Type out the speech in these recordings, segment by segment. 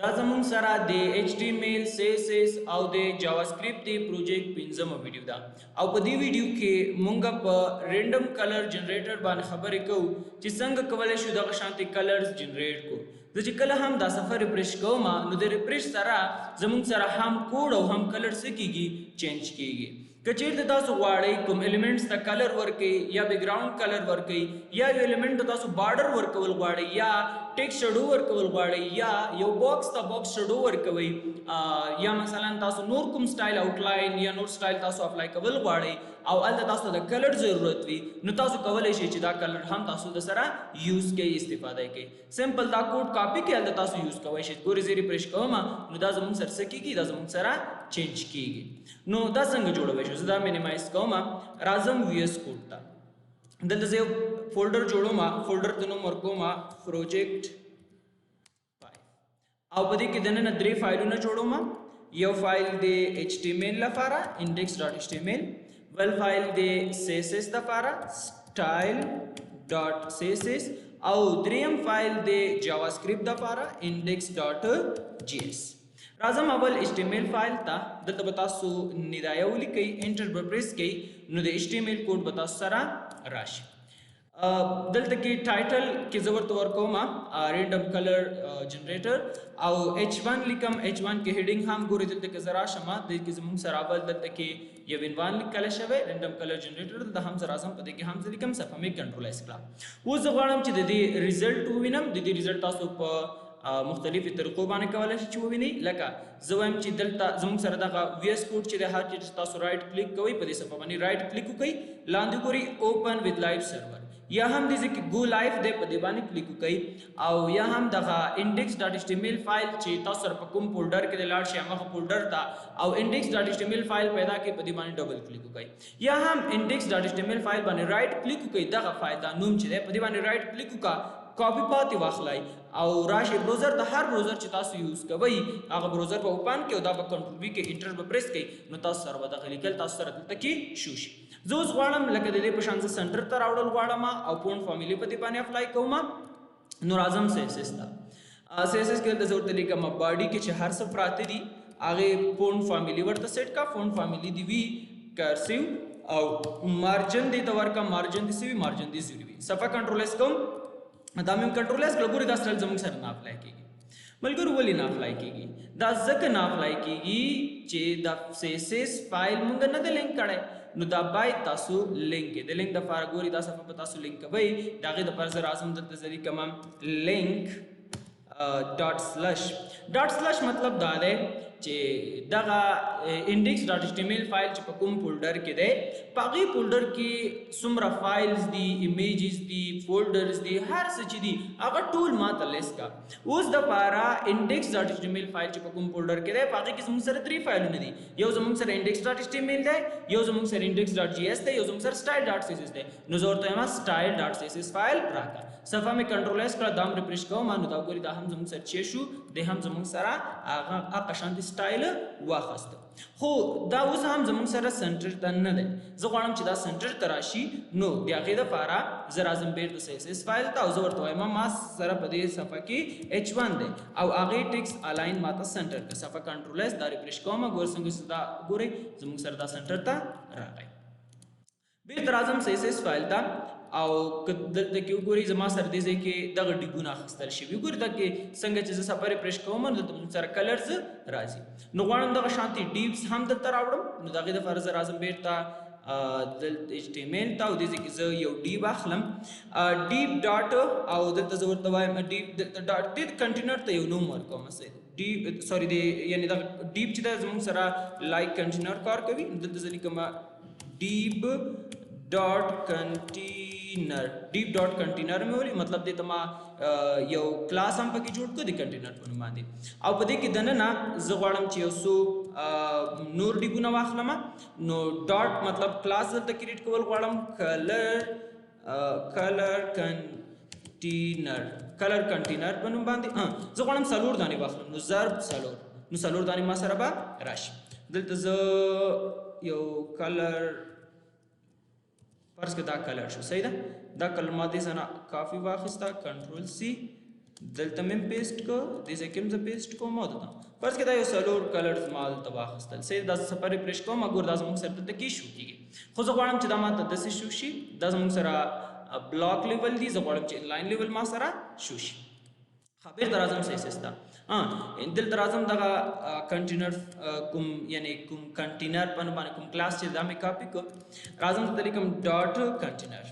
دا زمون سره د HTML CSS او د JavaScript دی پروجیکټ پنځمه ویډیو ده او په دې ویډیو کې مونږ په رینډم کلر جنریټر باندې خبرې کوو چې څنګه کولای شو دغه شانتي کلرز جنریټ کو د چې کله هم دا صفحه ریفریش کوم نو د ریفریش سره زمون سره هم کوډ او هم کلر سکیږي چینج کیږي کچیر تاسو غواړئ کوم الیمنټس ته کلر ورکړئ یا بیک گراوند کلر ورکړئ یا یو الیمنٹ ته تاسو بارډر ورکول غواړئ یا ټیکسټ شډو ورکول غواړئ یا یو باکس ته باکس شډو ورکوي یا مثلا تاسو نور کوم سټایل آوټلاین یا نور سټایل تاسو اپلای کول غواړئ او الته تاسو د کلر ضرورت وي نو تاسو کولای شئ چې دا کلر هم تاسو د سره یوز کوئ استفاده کوئ سمپل دا کوډ کاپی کې الته تاسو یوز کوئ شئ ګوري زری پرش کوم نو دا زمون سره سکیږي دا زمون سره چینج کیږي نو دا څنګه جوړوي شو زه دا مینیمایز کوم راځم وی اس کوډ ته دلته زه فولډر جوړوم فولډر ته نوم ورکوم پروجیکټ 5 او په دې کې دنه درې فایلونه جوړوم یو فایل د HTML لپاره index.html بل فایل د CSS لپاره style.css او دریم فایل د JavaScript لپاره index.js راځم اول HTML فایل ته دلته به تاسو ندایه ولیکئ انټر به پریس کړئ نو د HTML کوډ به تاسو سره راشي دلته کې ټایټل کې زه ورته ورکوم رینډم کلر جنریټر او H1 لیکم H1 کې هیډینګ هم ګورئ دلته کې زرا شمه د کې زموږ سره اول دلته کې یو عنوان لیکل شوی رینډم کلر جنریټر دلته هم زرا اعظم پدې کې هم زه لیکم صفحه مې کنټرول اس کړم اوس زه غواړم چې د دې ریزلټ ووینم د دې ریزلټ تاسو په مختلفي طریقو باندې کولای شئ چې ووینئ لکه زه وایم چې دلته زموږ سره دغه وی اس کوډ چې د هر چیز تاسو رائټ کلیک کوئ په دې صفحه باندې رائټ کلیک وکړئ لاندې ګورئ اوپن وذ لایو سرور یا هم د ځکه گو لایف دی په دې باندې کلیک وکړئ او یا هم دغه index.html فایل چې تاسو سره په کوم فولډر کې د لاړ شي هغه فولډر ته او index.html فایل پیدا کړئ په دې باندې ډبل کلیک وکړئ یا هم index.html فایل باندې رائټ کلیک وکړئ دغه فایل دا نوم چې دی په دې باندې رائټ کلیک وکړئ کاپی پاتې واخلای او راشي براوزر د هر براوزر چې تاسو یوز کوئ هغه براوزر په اوپن کې او دا په کنټرول وی کې انټر به پریس کړئ نو تاسو سره به دغه لیکل تاسو سره دلته کې شو شي زه اوس غواړم لکه د دې په شان سنټر ته راوړل غواړم او فونټ فامیلی په دې باندې اپلای کوم نو راځم CSS ته CSS کې د ضرورت لیکم باډي کې چې هر څه پراته دي هغه فونټ فامیلی ورته سیټ کا فونټ فامیلی دی وی کرسیو او مارجن دی تور کا مارجن دی سی مارجن دی زیرو وی صفه کنټرول اس کوم دا مې کنټرول اس کړو ګوري دا سټایل زموږ سره نه اپلای کیږي ملګرو ولې نه اپلای کیږي دا ځکه نه اپلای کیږي چې دا CSS فایل مونږ نه د لینک کړای نو دا باید تاسو لینک د لینک د فار ګوري دا صفحه په تاسو لینک کوي داغه د پر زر اعظم د ذریعہ کوم لینک ډاټ سلش مطلب دا دی چې دغه index.html فایل چې په کوم فولډر کې دی په هغه فولډر کې څومره فایلز دي ایمیجز دي فولډرز دي هر څه چې دي هغه ټول ماته لیست کا اوس د پارا index.html فایل چې په کوم فولډر کې دی په هغه کې زموږ سره درې فایلونه دي یو زموږ سره index.html دی یو زموږ سره index.js دی یو زموږ سره style.css دی نو زه ورته وایم style.css فایل راکا صفحه مې کنټرول اس کړه دام ریفریش کوم نو دا ګوري دا هم زموږ سره چی شو د هم زموږ سره هغه قشان دي سټایل واخست خو دا اوس هم زموږ سره سنټر ته نه دی زه غواړم چې دا سنټر ته راشي نو د هغې دپاره زه راځم بیرته CSS فایل ته او زه ورته وایم ما سره په دې صفحه کې H1 دی او هغې ټیکس الاین ماته سنټر که صفحه کنټرول اس دا ریفریش کوم ګور څنګه چې دا ګورئ زموږ سره دا سنټر ته راغی بیرته راځم CSS فایل ته او دلته کې وګورئ زما سره دې ځای کې دغه ډیګونه اخیستل شوي وګورئ دلته کې څنګه چې زه صفحه ریفریش کوم نو دلته موږ سره کلرز راځي نو غواړم دغه شانتي ډیپس هم دلته راوړم نو د هغې دپاره زه راځم بیرته HTML ته او دې ځای کې زه یو ډیپ اخلم ډیپ ډاټ او دلته زه ورته وایم ډیپ ډاټ دې کنټینر ته یو نوم ورکوم ډیپ سوري د یعنې دا ډیپ چې دا زموږ سره لایک کنټینر کار کوي دلته زه لیکم ډیپ ډاټ کنټینر مې ولي مطلب دې ته ما یو کلاس هم پکې جوړ کړو د کنټینر په نوم باندې او په دې کې دننه زه غواړم چې یو څو نور ډیګونه واخلم نو ډاټ مطلب کلاس دلته کریټ کول غواړم کلر کنټینر په نوم باندې زه غواړم څلور دانې واخلم نو ضرب څلور دانې ما سره به راشي دلته زه یو کلر فرض کې دا کلر شو صحیح ده دا کلر ما دې سره کافي واخیسته کنټرول سی دلته مې پیسټ کو دې ځای کې زه پیسټ کوم او دلته فرض کړه دا یو څلور کلرز مال ته واخیستل سي دا سفر ریفریش کوم ګور دا زموږ سره دلته کې شو کیږي خو زه غواړم چې دا ماته داسې شو شي دا زموږ سره بلاک لیول دی زه غواړم چې انلاین لیول ما سره شو شي خبر در اعظم صحیح سستا دلته راځم دغه کنټینر کوم یعنی کوم کنټینر باندې کوم کلاس چې دا مې کاپی کوم راځم ته لیکم ډاټ کنټینر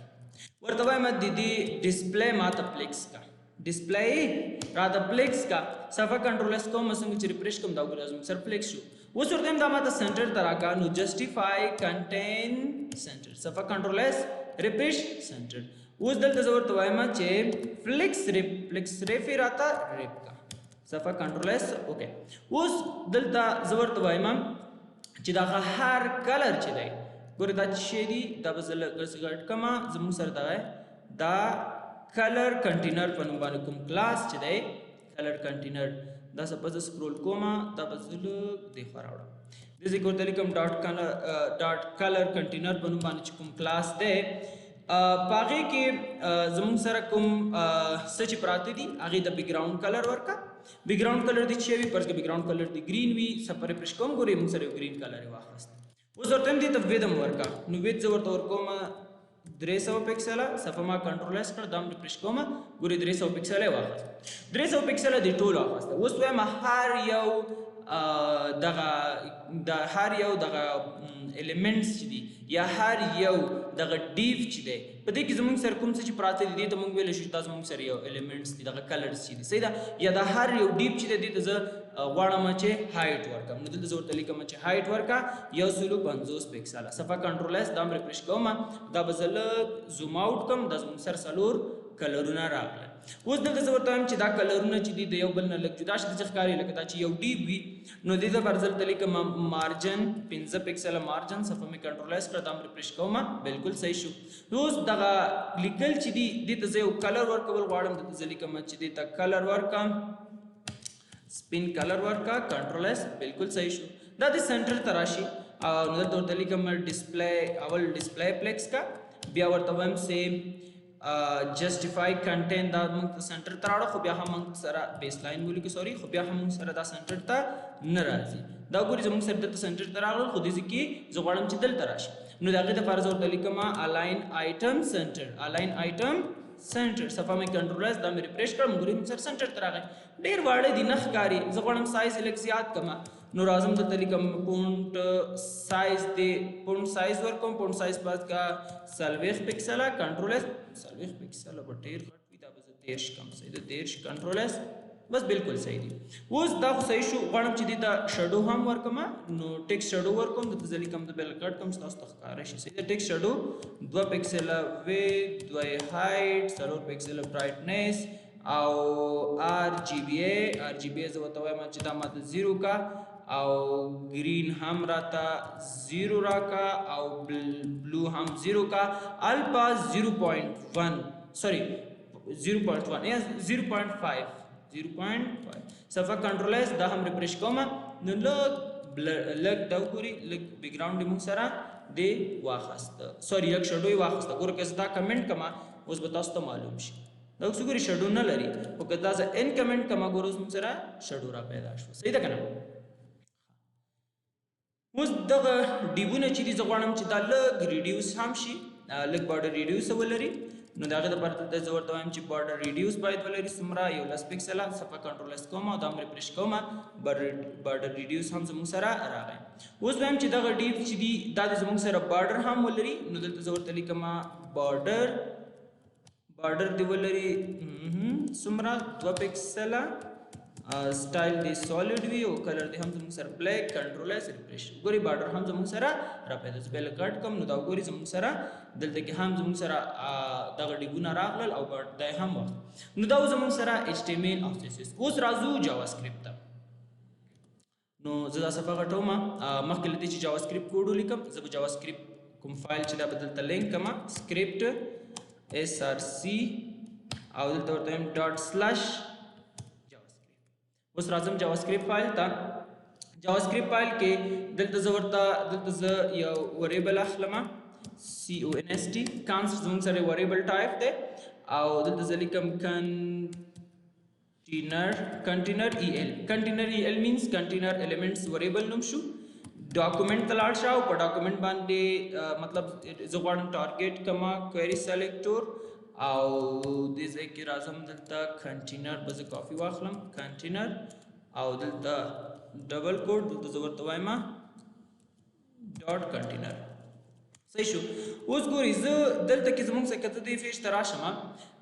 ورته وایم د دې ډسپلی ماته پلیکس کا ډسپلی را د پلیکس کا صفحه کنټرول اس کوم څنګه چې ریفریش کوم دا ګورم سر پلیکس شو اوس ورته دا ماته سنټر تراکا نو جسټیفای کنټین سنټر صفحه کنټرول اس ریفریش سنټر اوس دلته زه ورته وایم چې فلیکس ریف راته ریپ کا صفحه کنټرول اس اوکې اوس دلته زه ورته وایم چې دا هر کلر چې دی ګوره دا چې دی دا به زه ګټ کما زموږ سره دا کلر کنټینر په نوم باندې کوم کلاس چې دی کلر کنټینر دا سپوز سکرول کوما دا به زه د خو راوړم د دې کوم لیکم ډاټ کلر کنټینر په نوم باندې کوم کلاس دی پاغه کې زموږ سره کوم سچ پراته دي هغه د بیک گراوند کلر ورکا بیک گراوند کلر دي چې وي پرځ بیک گراوند کلر دي گرین وي سپر پرش کوم ګوري موږ سره گرین کلر واخست اوس ورته دي ته ویدم ورکا نو وید زه ورته ورکوم 300 پکسل صفه ما کنټرول اس کړ دام ریفریش کوم ګوري 300 پکسل واخست 300 پکسل دی ټول واخست اوس وایم هر یو دغه هر یو دغه الیمنټس چې دي یا هر یو دغه ډیف چې دی په دې کې زموږ سره کوم څه چې پراته دي ته موږ ویل شو تاسو موږ سره یو الیمنټس دي دغه کلرز چې دي صحیح ده یا د هر یو ډیپ چې دی ته زه غواړم چې هایټ ورکم نو دلته زه ورته لیکم چې هایټ ورکا 150 پکسل صفحه کنټرول اس دام ریفریش کوم دا به زه لږ زوم آوټ کوم د زموږ سره څلور کلرونه راغله اوس دلته زه ورته وایم چې دا کلرونه چې دي د یو بل نه لږ جدا شي چې ښکاري لکه دا چې یو ډیپ وي نو دې ته پر ځل لیکم مارجن 15 پکسل مارجن صفحه مې کنټرول اس کړ دام ریفریش کوم بالکل صحیح شو اوس دغه لیکل چې دي دې ته زه یو کلر ورکول غواړم دلته زه لیکم چې دې ته کلر ورکم spin colour work का control S बिल्कुल सही शो दा दी सेंटर तराशी और दो तरीका में डिस्प्ले अवल डिस्प्ले प्लेक्स का बिया वर्तवम से जस्टिफाई कंटेंट दा मंग सेंटर तराड़ो खुबिया हम मंग सरा बेसलाइन बोली के सॉरी खुबिया हम मंग सरा दा सेंटर ता नाराजी दा गुरी जमंग सर दा सेंटर तराड़ो खुदी की जोगाड़म चिदल तराशी नु दागे दा फर्ज और तरीका में अलाइन आइटम सेंटर सफा में कंट्रोल एस दा मे रिफ्रेश कर मुगरी सर सेंटर तरागे ډیر واړه دي نخکاری زه غواړم سایز الک زیات کما نو راځم د طریقه پونټ سایز دی پونټ سایز ورکوم پونټ سایز پاس کا 40 پکسل کنټرول اس 40 پکسل په ډیر غټ وي دا به 13 کم صحیح ده 13 کنټرول اس بس بالکل صحیح دی اوس دا صحیح شو غواړم چې دا شادو هم ورکما نو ټیکس شادو ورکوم د ځلی کم د بل کټ کم تاسو تخکار شي صحیح ده ټیکس شادو 2 پکسل ویډ 2 هایټ 4 پکسل برایټنس او RGBA زه وته وایم چې دا ماته 0 کا او گرین هم راتا 0 راکا او بلو هم 0 کا الفا 0.1 سوري 0.1 یا 0.5 صفحه کنټرول اس دا هم ریفریش کوم نو لګ دا ګوري لګ بیک گراوند موږ سره دی واخست سوري یک شډوي واخست ګور کې دا کمنټ کما اوس به تاسو ته معلوم شي دا څنګه شډو نه لري او کدا ز ان کمنټ کما ګوروس موږ سره شډو را پیدا شو صحیح ده کنه اوس دغه ډیبونه چې دي زغړم چې دا لګ ریډیوس هم شي لګ بارډر ریډیوس ولري نو داغه د پرته د زور ته هم چې بارډر ریډیوس باید ولري سمرا یو لاس پکسل صفه کنټرول اس کوم او د امر پرش کوم بارډر ریډیوس هم زموږ سره راغی اوس هم چې دغه ډیپ چې دي دا زموږ سره بارډر هم ولري نو دلته زور ته لیکم بارډر دی ولري سمرا 2 پکسل स्टाइल دی सॉलिड وی او کلر دی هم زموږ سره بلیک کنټرول اس ریفریش ګوري بارډر هم زموږ سره را پیدا سپیل کټ کم نو دا ګوري زموږ سره دلته کې هم زموږ سره دغه ډیګونه راغلل او دا هم وخت نو دا زموږ سره HTML او CSS اوس راځو جاوا سکرپټ ته نو زه دا صفه غټوم مخکې لدی چې جاوا سکرپټ کوډ ولیکم زه جاوا سکرپټ کوم فایل چې دا بدلته لینک کما سکرپټ src او دلته ورته ډاټ / اوس راځم جاوا سکرپټ فایل ته جاوا سکرپټ فایل کې دلته زه یو ویریبل اخلم const زموږ سره ویریبل ټایپ دی او دلته زه لیکم container el means container elements variable نوم شو document تلاړ شاو په document باندې مطلب زه غواړم target کما query selector او د ځکه راځم دلته container بس کافي واخلم container او دلته ډبل کوډ دلته زه ورته وایم ډاټ container صحیح شو. اوس ګورئ زه دلته کې زموږ څخه کته دی فیش ته راشم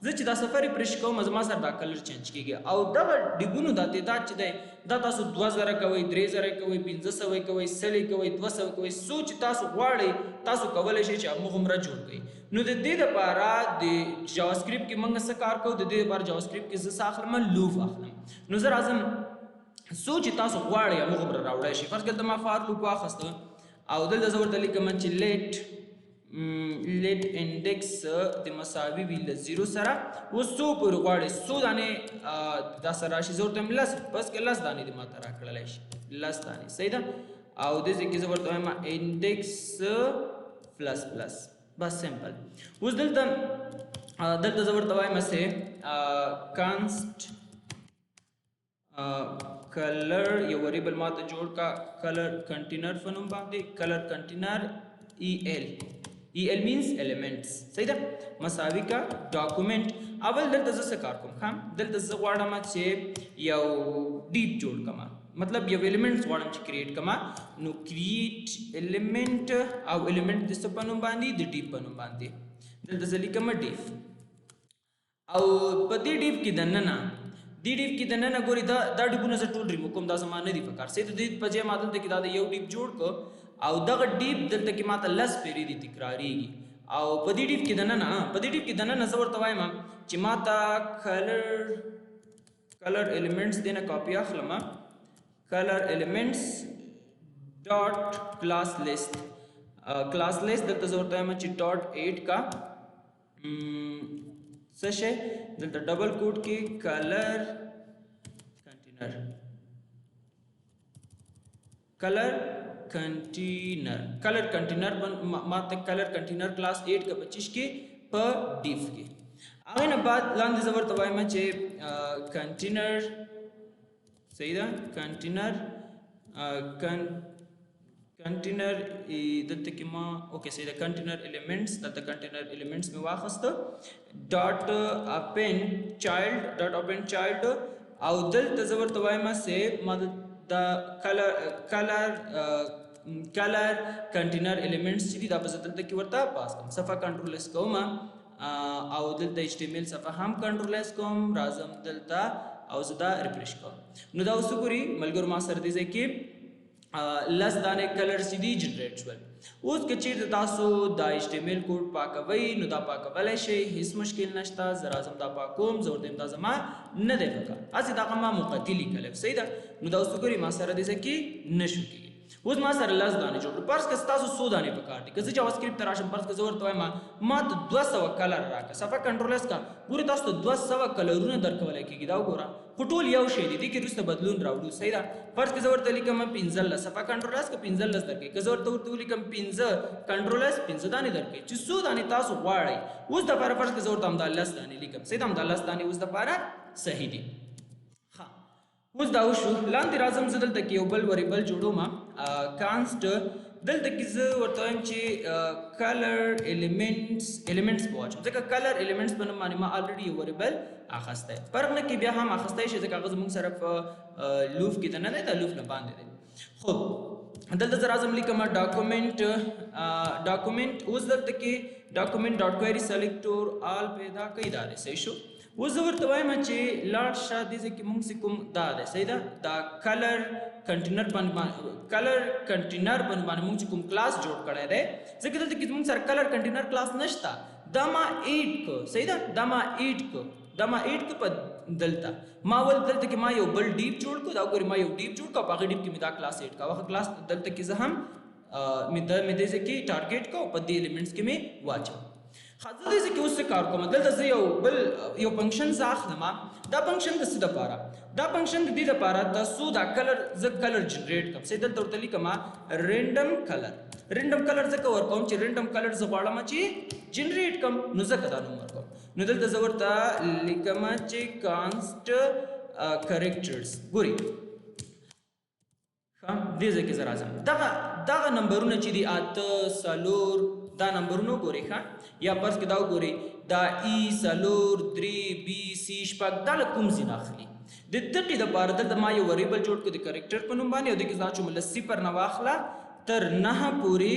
زه چې دا سفر ریفرش کوم زما سره دا کلر چینج کیږي او دغه ډیبونو دا تعداد چې دی دا تاسو 2000 کوئ 3000 کوئ 1500 کوئ 100 کوئ 200 کوئ سوچ تاسو غواړئ تاسو کولی شئ چې هغه عمره جوړ کړئ. نو د دې لپاره د جاوا سکرپټ کې موږ څه کار کوو د دې لپاره جاوا سکرپټ کې زه اخلم لوپ اخلم. نو زه راځم سوچ تاسو غواړئ هغه عمره راوړی شي. فرض کړه ما فار لوپ واخسته او دلته زه ورته لیکم چې let index د مساوي وي له 0 سره اوس څو پورې غواړئ څو دانې دا سره راشي زه ورته لس بس که لس دانې دې ماته راکړلی شي لس دانې صحیح ده. او دې ځای کې زه ورته وایم index پلس پلس بس سمپل. اوس دلته زه ورته وایم سه const color یو وریبل ماته جوړ کا color container فنوم باندې color container el means elements صحیح ده مساوي کا document. اول دلته زه څه کار کوم خام دلته زه غواړم چې یو ډیپ جوړ کما مطلب یو elements غواړم چې create کما نو create element او element د څه په نوم باندې د deep په نوم باندې دلته زه لیکم deep او په دې deep کې دننه ګوري دا ډیپونه زه ټول ریمو کوم دا زمانه دی په کار سي د دې په ځای ما دلته کې دا یو ډیپ جوړ کو او دغه ډیپ دلته کې ماته لس پیری دي تکراریږي او په دې ډیپ کې دننه زه ورته وایم چې ماته کلر elements دینه کاپی اخلم color elements dot class list دلته زه ورته وایم چې dot 8 کا څه شي دلته ډبل کوډ کې color container माته color container class 8 का 25 کې په div کې هغه نه بعد لاندې زبر توایم چې container صحیح ده container دلته کې ما اوکې صحیح ده container elements مې واخسته dot append child او دلته زبر توایم چې ما دا color container elements چې دي دا په دلته کې ورته پاس کوم صفحه کنټرول اس کوم او دلته HTML صفحه هم کنټرول اس کوم راځم دلته او زدا ریفرش کوم نو دا اوس ګوري ملګرو ما سره دې کې لس دانه کلرز دي جنریټ شول. اوس که چیرته تاسو دا HTML کوډ پاکوي نو دا پاکولای شي هیڅ مشکل نشته زه راځم دا پاکوم زه ورته دا زما نه دی پکار اسی دا ما مقتلی کلف صحیح ده. نو دا اوس ګوري ما سره دې کې نشو کېږي اوس ما سره لس دانه جوړ پرس که تاسو 100 دانه پکار دي که زه جاوا سکرپټ راشم پرس که زه ورته وایم ما ته 200 کلر راکړه صفه کنټرول اس کا پوری تاسو 200 کلرونه درکولای کېږي دا وګوره ټول یو شی دي کې رسته بدلون راوړو صحیح ده. فرض کې زه ورته لیکم 15 صفه کنټرول اس کا 15 درکې که زه ورته لیکم 15 کنټرول اس 15 دانه درکې چې 100 دانه تاسو غواړئ اوس د لپاره فرض کې زه ورته هم د 10 دانه لیکم صحیح ده هم د 10 دانه اوس د لپاره صحیح دي. ها اوس دا وشو لاندې راځم زه دلته کې یو بل وریبل جوړوم کانست دلته کې زه ورته وایم چې کلر elements پوښتنه ځکه کلر elements په نوم باندې ما الریډي یو وریبل اخسته فرق نه کې بیا هم اخسته شي ځکه هغه زموږ سره په لوف کې نه دی لوف نه باندې دی. خو دلته زه راځم لیکم document اوس دلته کې document dot query selector all پیدا کوي دا دی صحیح شو. اوس زه ورته وایم چې لاړ شه دې ځای کې موږ کوم دا دی صحیح ده دا کلر کنټینر باندې موږ کوم کلاس جوړ کړی دی ځکه دلته کې موږ سره کلر کنټینر کلاس نشته دا ما 8 کو صحیح ده دا ما 8 کو په دلته ما ول دلته کې ما یو بل ډیپ جوړ کو دا وګورئ ما یو ډیپ جوړ کو په هغه ډیپ کې مې دا کلاس 8 کا واخه کلاس دلته کې زه هم مې دې ځای کې ټارګټ کو په دې ایلیمنټس کې مې واچو. خاصه دې کې اوس کار کوم دلته زه یو فنکشن ځاخلم دا فنکشن د څه لپاره دا فنکشن د دې لپاره تاسو دا کلر جنریټ کوم سیدل تورته لیکم رینډم کلر ځکه ورکوم چې رینډم کلر ز غواړم چې جنریټ کوم نو ځکه دا نوم ورکوم نو دلته زه ورته لیکم چې کانست کریکټرز ګوري دې ځای کې زه راځم دغه نمبرونه چې دي اته څلور دا نمبرونه ګورئ ښه یا فرض کې دا وګورئ دا ای څلور درې بي سي شپږ دا له کوم ځای نه اخلي د دقې دپاره دلته ما یو وریبل جوړ کړو د کرکټر په نوم باندې او دې کې دا چې له صفر نه واخله تر 9 پورې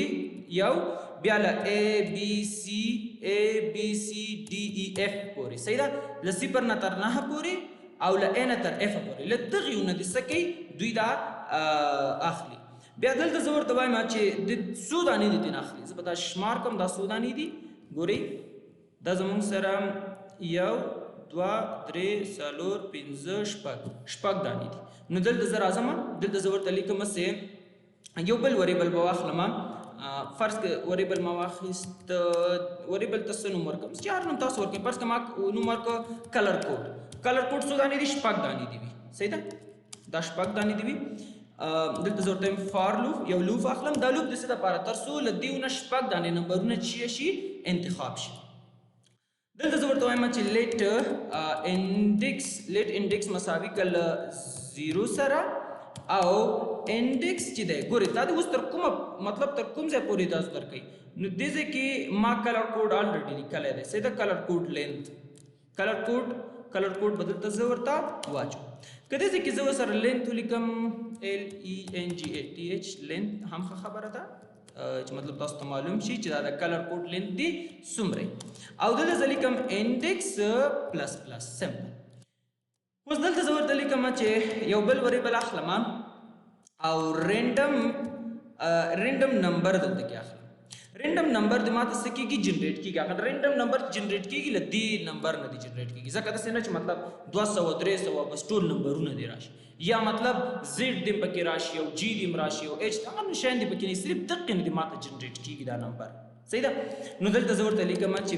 یو بیا له A B C D E F پورې صحیح ده له صفر نه تر 9 پورې او له A نه تر F پورې له دغې نه د څه کوي دوی دا اخلي بیا دلته زه ورته وایم چې د څو دانې دي ترې اخلي زه به دا شمار کوم دا څو دانې دي ګورئ دا زموږ سره یو دوه درې څلور پنځه شپږ دانې دي نو دلته زه راځم دلته زه ورته لیکم چې یو بل وریبل به واخلم فرض که وریبل ما واخیست وریبل ته څه نوم ورکړم چې هر نوم تاسو ورکړئ فرض که ما نوم ورکړه کلر کوډ څو دانې دي شپږ دانې دي وي صحیح ده دا شپږ دانې دي وي دلته زه ورته وایم فار لوپ یو لوپ اخلم دا لوپ د څه دپاره تر څو له دې نه شپږ دانې نمبرونه چې شي انتخاب شي دلته زه ورته وایم چې لیټ انډیکس مساوي کله 0 سره او انډیکس چې دی ګورئ دا د اوس تر کومه مطلب تر کوم ځای پورې تاسو درکوي نو دې ځای کې ما کلر کوډ الریډي لیکلی دی صحیح ده کلر کوډ لینث کلر کوډ به دلته زه ورته واچوم که دې ځای کې زه ورسره لینث ولیکم LENGATH لینث هم ښه خبره ده چې مطلب تاسو ته معلوم شي چې دا د کلر کوډ لینث دی څومره او دلته زه لیکم انډیکس پلس سمپل اوس دلته زه ورته لیکم چې یو بل وریبل اخلم او رینډم نمبر دلته کې اخلم رینډم نمبر د ماته څه کېږي جنریټ کېږي هغه رینډم نمبر جنریټ کېږي له دې نمبر نه دی جنریټ کېږي ځکه داسې نه چې مطلب 200 300 بس ټول نمبرونه دی راشي یا مطلب زیډ دې پکې راشي او جی دې راشي او ایچ هغه شیان دې پکې نه صرف دقیق نه دی ماته جنریټ کېږي دا نمبر صحیح ده نو دلته زه ورته لیکم چې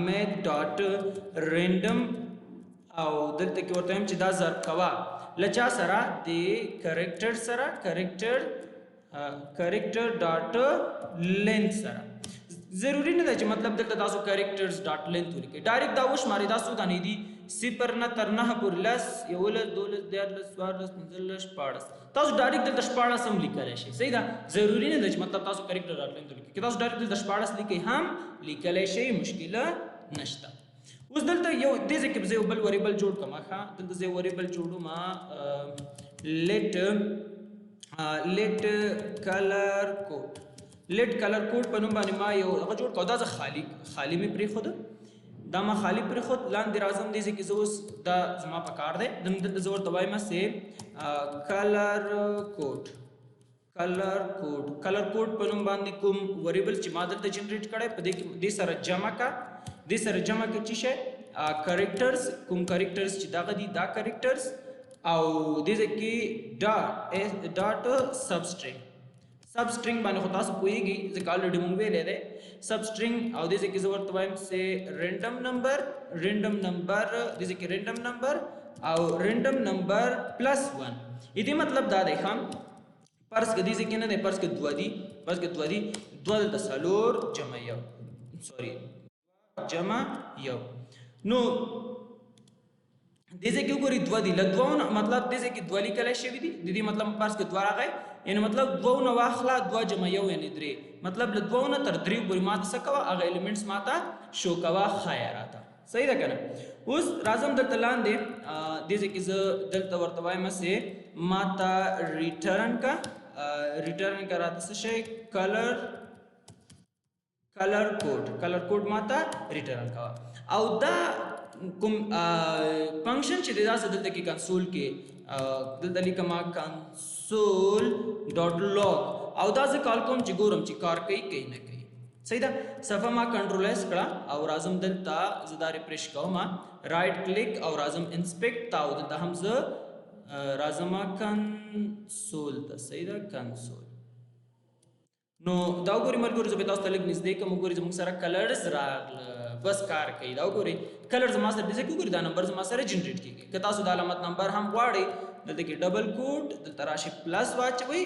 math ډاټ رینډم او دلته کې ورته وایم چې دا ضرب کوه له چا سره د کرکټر سره کرکټر ډاټ لینث سره ضروری نه ده چې مطلب دلته تاسو کرکټرز ډاټ لینث ولیکئ ډایرکټ دا وشمارئ دا څو دانې دي صفر نه تر 9 پورې 10 11 12 13 14 15 16 تاسو ډایرکټ دلته 14 هم لیکلی شئ صحیح ده ضروری نه ده چې مطلب تاسو کرکټر ډاټ لینث ولیکئ که تاسو ډایرکټ دلته 14 لیکئ هم لیکلی شئ مشکله نشته اوس دلته یو دې ځای کې به زه یو بل وریبل جوړ کړم ښه دلته زه یو وریبل جوړوم لیټ کلر کوډ په نوم باندې ما یو هغه جوړ کړو دا زه خالي مې پرېښود دا ما خالي پرېښود لاندې راځم دې ځای کې زه اوس دا زما په کار دی دلته زه ورته وایم چې کلر کوډ په نوم باندې کوم وریبل چې ما دلته جنریټ کړی په دې سره جمع کا چې شي کریکټرز کوم کریکټرز چې دغه دي دا کریکټرز او دې ځای کې ډاټ سبسټرینګ باندې خو تاسو پوهیږئ ځکه الریډي مونږ ویلی دی سبسټرینګ او دې ځای کې زه ورته وایم چې رینډم نمبر دې ځای کې رینډم نمبر او رینډم نمبر پلس 1 دې مطلب دا دی ښه فرض که دې ځای کې نه دی فرض که 2 دي 2 دلته څلور جمع یو نو دې ځای کې وګورئ 2 دي له 2 نه مطلب دې ځای کې 2 لیکلی شوي دي د دې مطلب فرض که 2 راغی یعنې مطلب 2 نه واخله 2 جمع یو یعنې 3 مطلب له 2 نه تر 3 پورې ماته څه کوه هغه ایلیمنټس ماته شو کوه ښایه راته صحیح ده که نه اوس راځم دلته لاندې دې ځای کې زه دلته ورته وایم چې ماته ریټرن کا راته څه شی کلر کوډ ماته ریټرن کوه او دا کوم فنکشن چې دی دا زه دلته کې کنسول کې دلته لیکم کنسول ډاټ لاګ او دا زه کال کوم چې ګورم چې کار کوي که نه کوي صحیح ده صفحه ما کنټرول ایس کړه او راځم دلته زه دا ریفریش کوم رایټ کلیک او راځم انسپیکټ ته او دلته هم زه راځم کنسول ته صحیح ده کنسول نو دا وګورئ ملګرو زه به تاسو ته لږ نږدې کوم وګورئ زموږ سره کلرز راغله بس کار کوي دا وګورئ کلر زما سره دې ځای کې وګورئ دا نمبر زما سره جنریټ کېږي که تاسو د علامت نمبر هم غواړئ دلته کې ډبل کوډ دلته راشي پلس واچوئ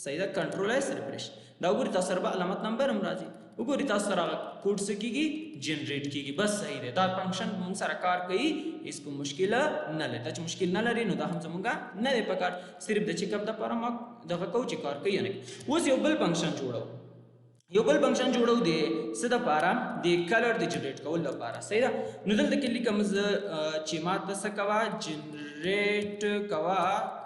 صحیح ده کنټرول ایس ریفریش دا وګورئ تاسو سره به علامت نمبر هم راځي وګورئ تاسو سره کوډ څه کیږي جنریټ کیږي بس صحیح دی دا فنکشن موږ سره کار کوي اس کو مشکل نه لري دا چې مشکل نه لري نو دا هم زمونږه نه دی پکار صرف د چیک اپ د لپاره ما دغه کو چې کار کوي نه اوس یو بل فنکشن جوړو دی څه د لپاره د کلر د جنریټ کول لپاره صحیح ده نو دلته کې لیکم چې ما تاسو کوا جنریټ کوا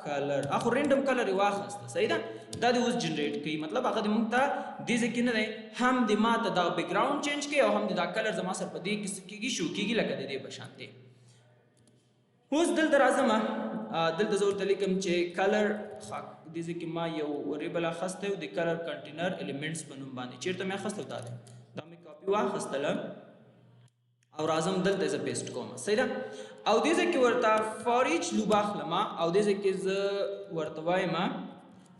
کلر اخو رینډم کلر واخسته صحیح ده دا د اوس جنریټ کوي مطلب هغه د مونږ ته د ځکه نه دی هم د ما ته دا بیک گراوند چینج کوي او هم د دا کلر زما سره په دې کې شو کیږي لکه د دې بشانته اوس دلته راځم دلته زه ورته لیکم چې کلر د ځکه ما یو وریبل اخسته او د کلر کنټینر الیمنټس په نوم باندې چیرته مې اخسته دا مې کاپی واخستل او راځم دلته ز پیسټ کوم صحیح ده او د ځکه ورته فار ایچ لوب اخلم او د ځکه ز ورته وایم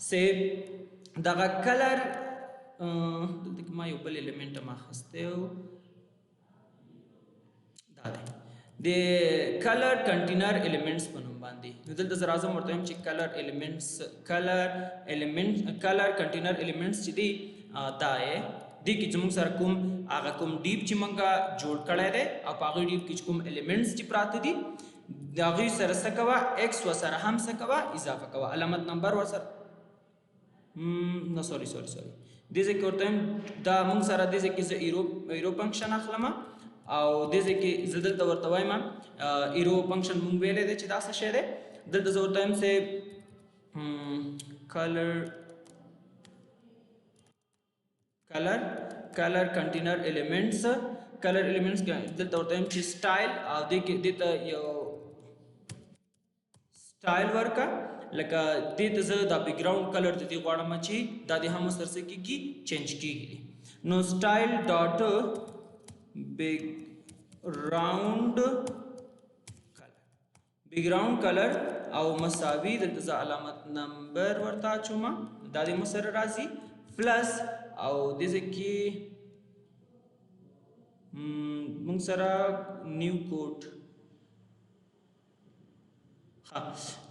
سه دغه کلر دلته ما یو بل الیمنٹ ما اخسته دا دی د کلر کنټینر الیمنټس په نوم باندې نو دلته زه راځم ورته وایم چې کلر کنټینر الیمنټس چې دی دا یې دې کې زموږ سره هغه کوم ډیپ چې موږ جوړ کړی دی او په هغې ډیپ کې کوم الیمنټس چې پراته دي د هغې سره څه کوه ایکس ورسره هم څه کوه اضافه کوه علامت نمبر ورسره نو سوري دې ځای کې ورته وایم دا موږ سره دې ځای کې زه ایرو فنکشن اخلم او دې ځای کې زه دلته ورته وایم ایرو فنکشن مونږ ویلی دی چې دا څه شی دی دلته زه ورته وایم چې کلر کنټینر الیمنټس دلته ورته وایم چې سټایل او دې ته یو سټایل ورکا لکه دې ته زه دا بیک گراوند کلر ته دې غواړم چې دا دې هم سره څه کېږي چینج کېږي نو سټایل ډاټ بیک گراوند کلر او مساوي دلته زه علامت نمبر ورته اچوم دا دې مسره راځي پلس او دې کې موږ سره نیو کوډ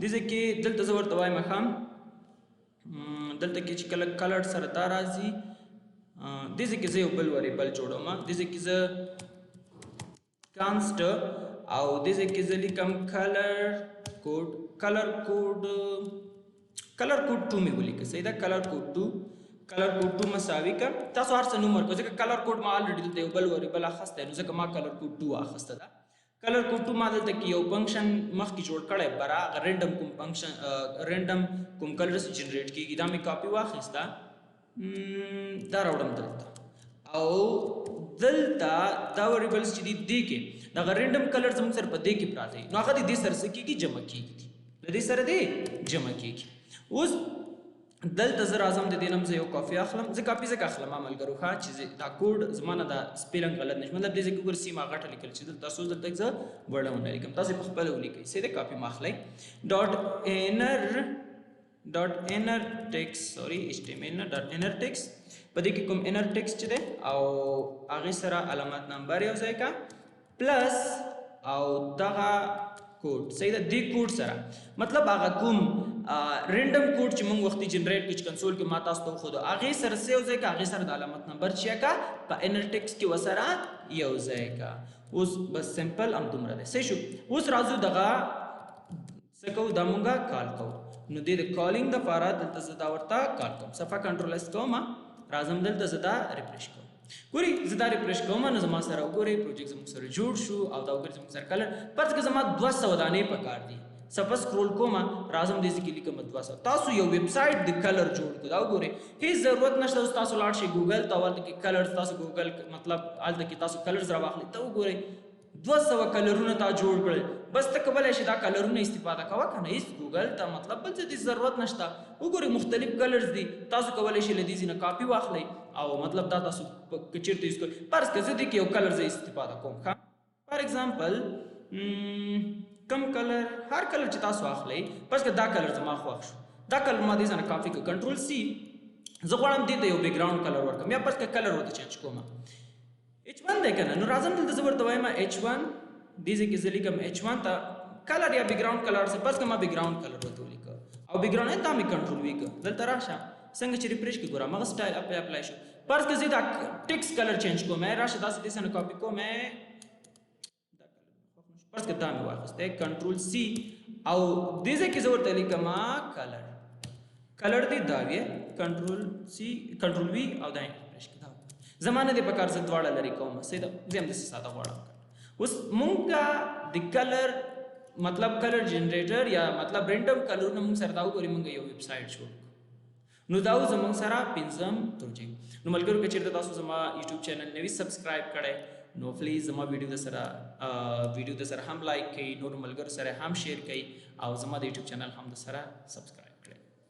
دې کې دلته زه ورته وایم خام دلته کې چې کلر سره دا راځي دې کې زه یو بل وریبل جوړوم دې کې زه کانسټ او دې کې زه لیکم کلر کوډ 2 مې ولیکم صحیح ده کلر کوډ 2 مساوي کا تاسو هر څه نوم ورکړئ ځکه کلر کوډ ما الریډي دلته یو بل وریبل اخسته نو ځکه ما کلر کوډ 2 اخسته ده کلر کوډ 2 ما دلته کې یو فنکشن مخکې جوړ کړی برا رینډم کوم کلرز جنریټ کیږي دا مې کاپی واخیسته دا راوړم دلته او دلته دا وریبلز چې دي کې دا رینډم کلر زموږ سره په دې کې پراته نو هغه دې سره څه کېږي جمع کېږي دې سره دې جمع کېږي اوس دلته زه راځم د دې نوم زه یو کاپي اخلم زه کاپي ځکه اخلم ملګرو ښه چې دا کوډ زما نه دا سپیلنګ غلط نشي مطلب دې ځکه ګور سیمه غټه لیکل چې تاسو دلته زه ورډونه لیکم تاسو په خپل ولیکئ سیده کاپي ماخلئ ډاټ انر ټیکس ډاټ انر ټیکس په دې کې کوم انر ټیکس چې دی او هغې سره علامت نمبر یو ځای کا پلس او دغه کوډ صحیح ده دې کوډ سره مطلب هغه کوم رینډم کوډ چې موږ وختي جنریټ کړ کنسول کې ما تاسو ته وښودو هغې سره څه یو ځای کا هغې سره د علامت نمبر چې کا په انر ټیکس کې ورسره یو ځای کا اوس بس سمپل همدومره دی صحیح شو اوس راځو دغه څه کوو دا مونږه کال کوو نو دې د کالینګ دپاره دلته زه دا ورته کال کوم صفحه کنټرول اس کوم راځم دلته زه دا ریفریش کوم ګورئ زه دا ریفریش کوم نو زما سره وګورئ پروجیکټ زموږ سره جوړ شو او دا وګورئ زموږ سره کلر فرض که زما 200 دانې پکار دي صفحه سکرول کوم راځم دې کې لیکم 200 تاسو یو ویب سایټ د کلر جوړ کړئ دا وګورئ هیڅ ضرورت نشته اوس تاسو لاړ شئ ګوګل ته ورته کې کلر تاسو ګوګل مطلب هلته کې تاسو کلرز راواخلئ ته وګورئ 200 کلرونه تا جوړ کړل بس ته کولی شي دا کلرونه استفاده کوه که نه هېڅ ګوګل ته مطلب بل څه دې ضرورت نشته وګورئ مختلف کلرز دي تاسو کولی شئ له دې ځینه کاپي واخلئ او مطلب دا تاسو که چېرته یوز کوئ فرض که زه دې کې یو کلر زه استفاده کوم ښه فار ایگزامپل کم کلر هر کلر چې تاسو اخلئ فرض که دا کلر زما خوښ شو دا کلر ما دې ځنه کاپي کړ کنټرول سی زه غواړم دې ته یو بیک ګراوند کلر ورکړم یا فرض که کلر ورته چینج کوم H1 دی که نه نو راځم دلته زه ورته وایم H1 دې ځای کې زه لیکم H1 ته کلر یا بیک ګراوند کلر څه فرض که ما بیک ګراوند کلر ورته ولیکه او بیک ګراوند دا مې کنټرول وي که دلته راشه څنګه چې ریفریش کړي ګوره هماغه سټایل اپلای شو पर्स के सीधा text colour change को मैं राशिदा से दिसन कॉपी को मैं पर्स के दाम वापस कंट्रोल सी और दिसे की जरूरत तरीका मा कलर कलर दी दाविए कंट्रोल सी कंट्रोल वी और दाएं प्रेस के दाव जमाने दे प्रकार से द्वाड़ा लरी को में सीधा जेम दिस सादा वाड़ा उस मुंगा द कलर मतलब कलर जनरेटर या मतलब रैंडम कलर न मुंग सरदाऊ कोरी मुंगा यो वेबसाइट छोड़ नु दाऊ जमंग सरा पिंजम तुरजे नु मलकर के चिरता दासु जमा YouTube चैनल ने भी सब्सक्राइब करे नो प्लीज जमा वीडियो दसरा हम लाइक कई नो मलकर सरा हम शेयर कई और जमा YouTube चैनल हम दसरा सब्सक्राइब